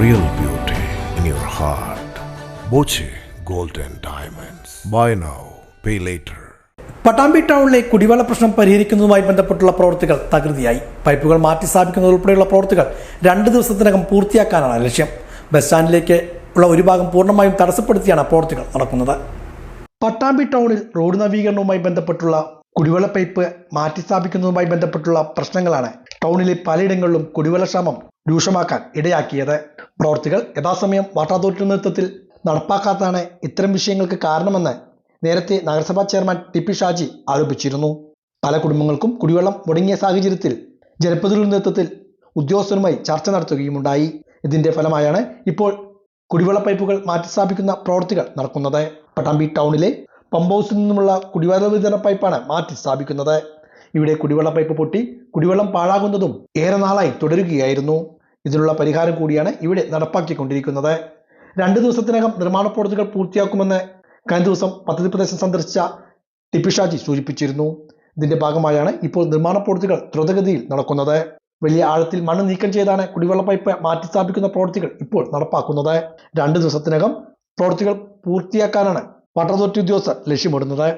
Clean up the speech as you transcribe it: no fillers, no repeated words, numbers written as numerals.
real beauty in your heart. Boche Golden Diamonds. Buy now, pay later. Pattambi ടൗണിലെ കുടിവെള്ള പ്രശ്നം പരിഹരിക്കുന്നതുമായി ബന്ധപ്പെട്ടുള്ള പ്രവൃത്തികൾ തകൃതിയായി. പൈപ്പുകൾ മാറ്റി സ്ഥാപിക്കുന്നത് ഉൾപ്പെടെയുള്ള പ്രവൃത്തികൾ 2 ദിവസത്തിനകം പൂർത്തിയാക്കാനാണ് ലക്ഷ്യം. ബസ് സ്റ്റാൻഡിലേക്ക് ഉള്ള ഒരു ഭാഗം പൂർണ്ണമായും തടസ്സപ്പെടുത്തിയാണ് പ്രവൃത്തികൾ നടക്കുന്നത്. പട്ടാമ്പി ടൗണിൽ റോഡ് നവീകരണവുമായി ബന്ധപ്പെട്ടുള്ള കുടിവെള്ള പൈപ്പ് മാറ്റി സ്ഥാപിക്കുന്നതുമായി ബന്ധപ്പെട്ടുള്ള പ്രശ്നങ്ങളാണ് ടൗണിലെ പലയിടങ്ങളിലും കുടിവെള്ളക്ഷാമം രൂക്ഷമാക്കാൻ ഇടയാക്കിയത്. പ്രവൃത്തികൾ യഥാസമയം വാട്ടർ അതോറിറ്റിയുടെ നേതൃത്വത്തിൽ നടപ്പാക്കാത്തതാണ് ഇത്തരം വിഷയങ്ങൾക്ക് കാരണമെന്ന് നേരത്തെ നഗരസഭാ ചെയർമാൻ ടി.പി. ഷാജി ആരോപിച്ചിരുന്നു. പല കുടുംബങ്ങൾക്കും കുടിവെള്ളം മുടങ്ങിയ സാഹചര്യത്തിൽ ജനപ്രതിനിധിയുടെ നേതൃത്വത്തിൽ ഉദ്യോഗസ്ഥരുമായി ചർച്ച നടത്തുകയുമുണ്ടായി. ഇതിന്റെ ഫലമായാണ് ഇപ്പോൾ കുടിവെള്ള പൈപ്പുകൾ മാറ്റിസ്ഥാപിക്കുന്ന പ്രവൃത്തികൾ നടക്കുന്നത്. പട്ടാമ്പി ടൗണിലെ പമ്പ് ഹൗസിൽ നിന്നുമുള്ള കുടിവെള്ള വിതരണ പൈപ്പാണ് മാറ്റി സ്ഥാപിക്കുന്നത്. ഇവിടെ കുടിവെള്ള പൈപ്പ് പൊട്ടി കുടിവെള്ളം പാഴാകുന്നതും ഏറെ നാളായി തുടരുകയായിരുന്നു. ഇതിനുള്ള പരിഹാരം കൂടിയാണ് ഇവിടെ നടപ്പാക്കിക്കൊണ്ടിരിക്കുന്നത്. 2 ദിവസത്തിനകം നിർമ്മാണ പ്രവൃത്തികൾ പൂർത്തിയാക്കുമെന്ന് കഴിഞ്ഞ ദിവസം പദ്ധതി പ്രദേശം സന്ദർശിച്ച ടി.പി. ഷാജി സൂചിപ്പിച്ചിരുന്നു. ഇതിന്റെ ഭാഗമായാണ് ഇപ്പോൾ നിർമ്മാണ പ്രവൃത്തികൾ ദ്രുതഗതിയിൽ നടക്കുന്നത്. വലിയ ആഴത്തിൽ മണ്ണ് നീക്കം ചെയ്താണ് കുടിവെള്ള പൈപ്പ് മാറ്റി സ്ഥാപിക്കുന്ന പ്രവൃത്തികൾ ഇപ്പോൾ നടപ്പാക്കുന്നത്. 2 ദിവസത്തിനകം പ്രവൃത്തികൾ പൂർത്തിയാക്കാനാണ് വാട്ടർ അതോറിറ്റി ഉദ്യോഗസ്ഥർ ലക്ഷ്യമിടുന്നത്.